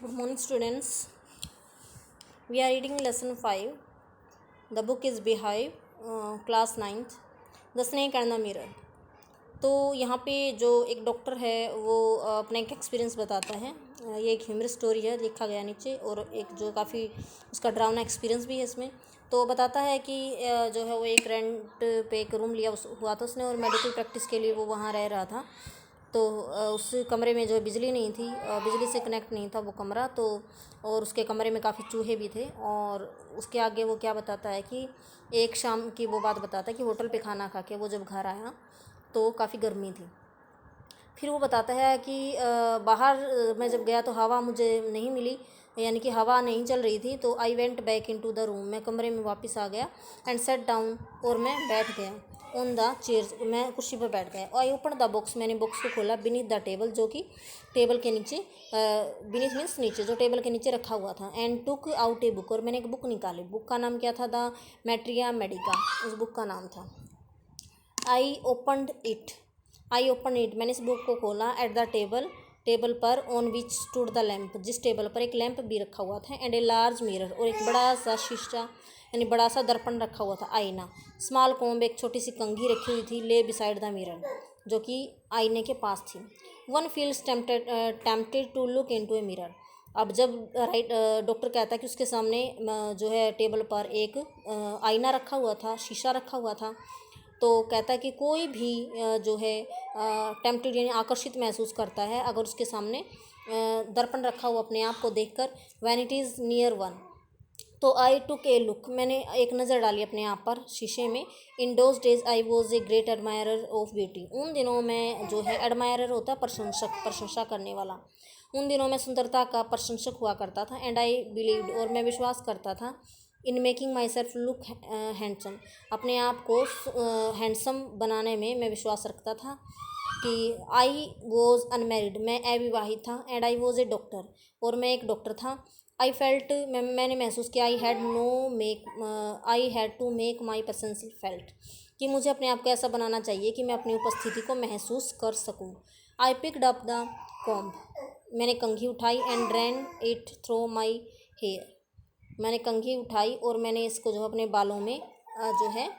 Good morning, students. We are reading lesson 5. The book is Beehive, class 9th. The Snake and the Mirror. तो यहाँ पे जो एक doctor है वो अपना एक एक्सपीरियंस बताता है। ये एक ह्यूमर स्टोरी है, लिखा गया नीचे, और एक जो काफ़ी उसका डरावना एक्सपीरियंस भी है इसमें। तो बताता है कि जो है वो एक रेंट पे एक रूम लिया हुआ था उसने, और मेडिकल प्रैक्टिस के लिए वो वहाँ रह रहा था। तो उस कमरे में जो है बिजली नहीं थी, बिजली से कनेक्ट नहीं था वो कमरा, तो और उसके कमरे में काफ़ी चूहे भी थे। और उसके आगे वो क्या बताता है कि एक शाम की वो बात बताता है कि होटल पे खाना खा के वो जब घर आया तो काफ़ी गर्मी थी। फिर वो बताता है कि बाहर मैं जब गया तो हवा मुझे नहीं मिली, यानी कि हवा नहीं चल रही थी। तो I went back into the room, मैं कमरे में वापस आ गया, एंड सेट डाउन, और मैं बैठ गया, ऑन द चेयर, मैं कुर्सी पर बैठ गया। आई ओपन द बॉक्स, मैंने बॉक्स को खोला, बीनीथ द टेबल, जो कि टेबल के नीचे, बीनीथ मीन्स नीचे, जो टेबल के नीचे रखा हुआ था, and took out a book, और मैंने एक बुक निकाली। बुक का नाम क्या था? द मैट्रिया मेडिका, उस बुक का नाम था। आई ओपन इट, मैंने इस बुक को खोला। एट द टेबल पर, on which stood the lamp, जिस टेबल पर एक लैंप भी रखा हुआ था, एंड ए लार्ज मिरर, और एक बड़ा सा शीशा यानी बड़ा सा दर्पण रखा हुआ था, आईना। स्मॉल कॉम्ब, एक छोटी सी कंघी रखी हुई थी, ले बिसाइड द मिरर, जो कि आईने के पास थी। One feels tempted to look into a mirror. अब जब डॉक्टर कहता है कि उसके सामने जो है टेबल पर एक आईना रखा हुआ था, शीशा रखा हुआ था, तो कहता है कि कोई भी जो है टेम्पटेड यानी आकर्षित महसूस करता है अगर उसके सामने दर्पण रखा हुआ अपने आप को देखकर। When it is near one, तो आई टुक ए लुक, मैंने एक नज़र डाली अपने आप पर शीशे में। In those days I was a great admirer of beauty, उन दिनों में जो है एडमायरर होता है प्रशंसा करने वाला, उन दिनों में सुंदरता का प्रशंसक हुआ करता था। एंड आई बिलीव्ड, और मैं विश्वास करता था, in making my self look handsome, अपने आप को हैंडसम बनाने में मैं विश्वास रखता था। कि आई वॉज अनमेरिड, मैं अविवाहित था। And I was a doctor, और मैं एक डॉक्टर था। आई फेल्ट, मैंने महसूस किया, I had to make my presence felt, कि मुझे अपने आप को ऐसा बनाना चाहिए कि मैं अपनी उपस्थिति को महसूस कर सकूं। I picked up the comb, मैंने कंघी उठाई, and ran it through my hair, मैंने कंघी उठाई और मैंने इसको जो अपने बालों में जो है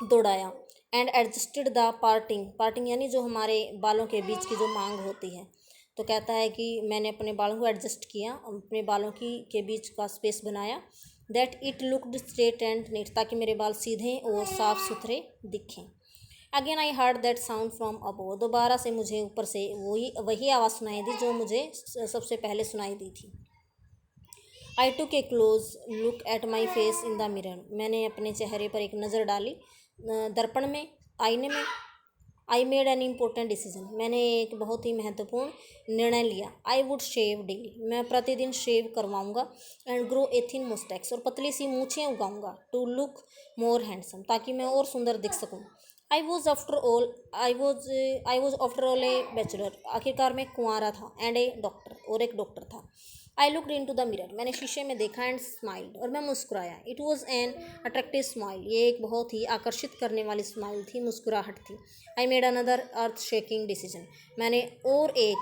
दौड़ाया। एंड एडजस्टेड द पार्टिंग यानी जो हमारे बालों के बीच की जो मांग होती है, तो कहता है कि मैंने अपने बालों को एडजस्ट किया, अपने बालों के बीच का स्पेस बनाया। That it looked straight and neat, ताकि मेरे बाल सीधे और साफ सुथरे दिखें। Again I heard that sound from above, दोबारा से मुझे ऊपर से वही आवाज़ सुनाई दी जो मुझे सबसे पहले सुनाई दी थी। I took a close look at my face in the mirror, मैंने अपने चेहरे पर एक नज़र डाली दर्पण में, आईने में। I made an important decision, मैंने एक बहुत ही महत्वपूर्ण निर्णय लिया। आई वुड शेव डेली, मैं प्रतिदिन शेव करवाऊंगा। एंड ग्रो ए थिन मुस्टैक्स, और पतली सी मूछें उगाऊंगा। टू लुक मोर हैंडसम, ताकि मैं और सुंदर दिख सकूं। आई was after all a bachelor, आखिरकार मैं कुंवारा था। एंड ए डॉक्टर, और एक डॉक्टर था। I looked into the mirror, मैंने शीशे में देखा, एंड स्माइल्ड, और मैं मुस्कुराया। It was an attractive smile, ये एक बहुत ही आकर्षित करने वाली स्माइल थी, मुस्कुराहट थी। I made another earth shaking decision, मैंने और एक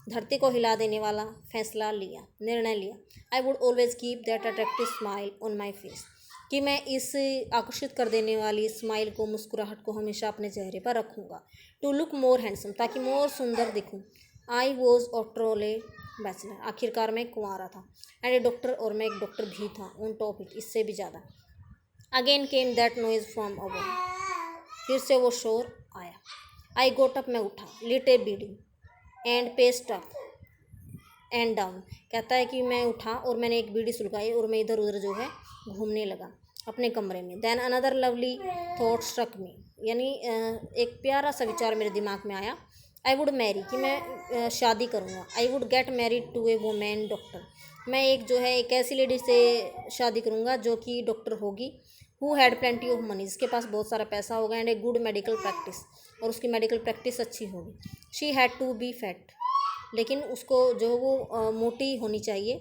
धरती को हिला देने वाला निर्णय लिया। I would always keep that attractive smile on my face, कि मैं इस आकर्षित कर देने वाली स्माइल को, मुस्कुराहट को हमेशा अपने चेहरे पर रखूँगा। टू लुक मोर हैंडसम, ताकि मैं और सुंदर दिखूँ। I was after all a bachelor, आखिरकार मैं कुंवारा था। एंड ए डॉक्टर, और मैं एक डॉक्टर भी था। ऑन टॉप इट, इससे भी ज़्यादा। Again came that noise from above, फिर से वो शोर आया। आई गोट अप, मैं उठा। Lit a bidi and paced up and down, कहता है कि मैं उठा और मैंने एक बीड़ी सुलगाई, और मैं इधर उधर जो है घूमने लगा अपने कमरे में। Then another lovely thought struck me, यानी एक प्यारा सा विचार मेरे दिमाग में आया। आई वुड मैरी, कि मैं शादी करूँगा। I would get married to a woman doctor, मैं एक जो है एक ऐसी लेडी से शादी करूँगा जो कि डॉक्टर होगी। Who had plenty of money, जिसके पास बहुत सारा पैसा होगा। And a good medical practice, और उसकी मेडिकल प्रैक्टिस अच्छी होगी। She had to be fat, लेकिन उसको जो वो मोटी होनी चाहिए।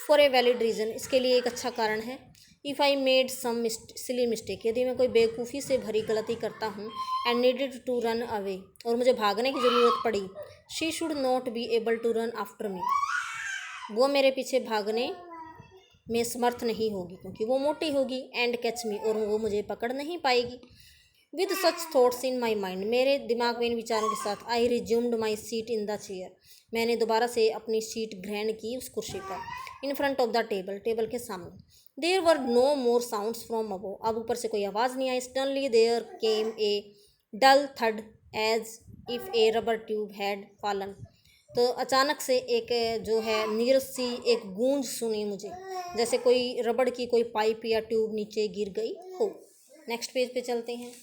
फॉर ए वैलिड रीज़न, इसके लिए एक अच्छा कारण है। If I made some silly mistake, यदि मैं कोई बेवकूफ़ी से भरी गलती करता हूँ, and needed to run away, और मुझे भागने की ज़रूरत पड़ी, she should not be able to run after me, वो मेरे पीछे भागने में समर्थ नहीं होगी क्योंकि वो मोटी होगी, एंड कैच मी, और वो मुझे पकड़ नहीं पाएगी। With such thoughts in my mind, मेरे दिमाग में इन विचारों के साथ, I resumed my seat in the chair, मैंने दोबारा से अपनी सीट ग्रहण की उस कुर्सी पर, in front of the table, table के सामने। There were no more sounds from above, अब ऊपर से कोई आवाज़ नहीं आई। Suddenly there came a dull thud as if a rubber tube had fallen, तो अचानक से एक जो है नीरस सी एक गूंज सुनी मुझे, जैसे कोई रबड़ की कोई पाइप या ट्यूब नीचे गिर गई हो। नेक्स्ट पेज पे चलते हैं।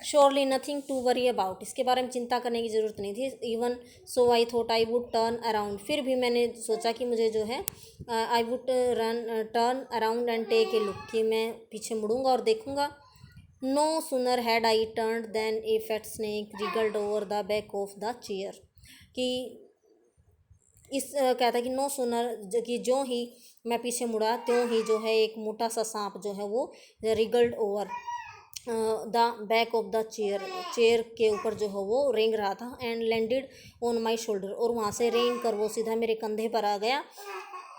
Surely nothing to worry about, इसके बारे में चिंता करने की ज़रूरत नहीं थी। Even so I thought I would turn around, फिर भी मैंने सोचा कि मुझे जो है I would turn around and take a look, कि मैं पीछे मुड़ूंगा और देखूंगा। No sooner had I turn than a fat snake wriggled over the back of the chair, कि इस कहता है कि नो सुनर, कि जो ही मैं पीछे मुड़ा त्यों ही जो है एक मोटा सा सांप जो है वो रिगल्ड over the back of the chair, chair के ऊपर जो है वो रेंग रहा था, and landed on my shoulder, और वहाँ से रेंग कर वो सीधा मेरे कंधे पर आ गया।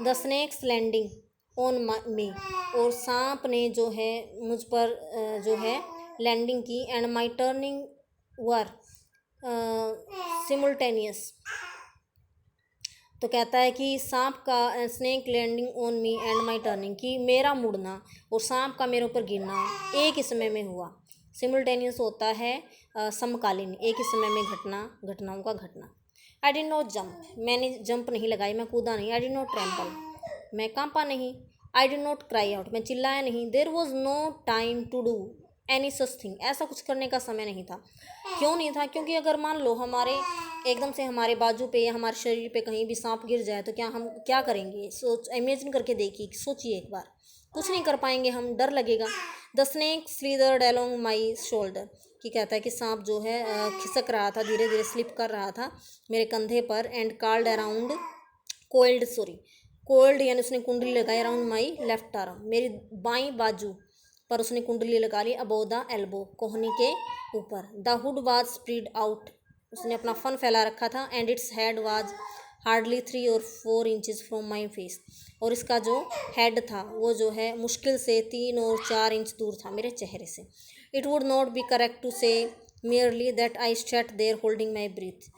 The snake's landing on me, और सांप ने जो है मुझ पर जो है लैंडिंग की, and my turning were simultaneous, तो कहता है कि सांप का snake landing on me and my turning, कि मेरा मुड़ना और सांप का मेरे ऊपर गिरना एक ही समय में हुआ। सिमुल्टेनियस होता है समकालीन, एक ही समय में घटनाओं का घटना। आई डिड नॉट जंप, मैंने जंप नहीं लगाई, मैं कूदा नहीं। आई डिड नॉट ट्रैम्पल, मैं कांपा नहीं। I did not cry out, मैं चिल्लाया नहीं। There was no time to do any such thing, ऐसा कुछ करने का समय नहीं था। क्यों नहीं था? क्योंकि अगर मान लो हमारे एकदम से हमारे बाजू पे या हमारे शरीर पे कहीं भी सांप गिर जाए तो क्या हम क्या करेंगे? इमेजिन करके देखिए, सोचिए एक बार, कुछ नहीं कर पाएंगे हम, डर लगेगा। The snake slithered along my shoulder, कि कहता है कि सांप जो है खिसक रहा था, धीरे धीरे स्लिप कर रहा था मेरे कंधे पर, एंड कार्ल्ड अराउंड कोल्ड यानी उसने कुंडली लगाई, अराउंड माई लेफ्ट आर्म, मेरी बाईं बाजू पर उसने कुंडली लगा ली, अबव द एल्बो, कोहनी के ऊपर। The hood was spread out, उसने अपना फन फैला रखा था, and its head was hardly 3 or 4 inches from my face, और इसका जो हेड था वो जो है मुश्किल से 3 और 4 इंच दूर था मेरे चेहरे से। It would not be correct to say merely that I sat there holding my breath,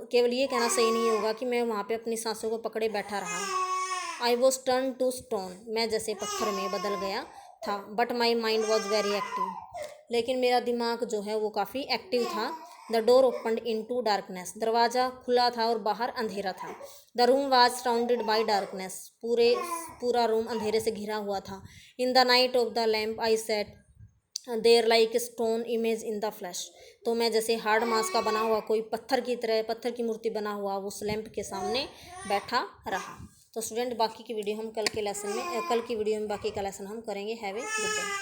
केवल ये कहना सही नहीं होगा कि मैं वहाँ पे अपनी सांसों को पकड़े बैठा रहा। I was turn to stone, मैं जैसे पत्थर में बदल गया था। But my mind was very active, लेकिन मेरा दिमाग जो है वो काफ़ी एक्टिव था। The door opened into darkness, दरवाज़ा खुला था और बाहर अंधेरा था। The room was surrounded by darkness, पूरा रूम अंधेरे से घिरा हुआ था। In the night of the lamp I sat there like stone image in the flash, तो मैं जैसे हार्ड मास का बना हुआ कोई पत्थर की मूर्ति बना हुआ उस लैंप के सामने बैठा रहा। तो स्टूडेंट, बाकी की वीडियो हम कल की वीडियो में बाकी का लेसन हम करेंगे। Have a good day.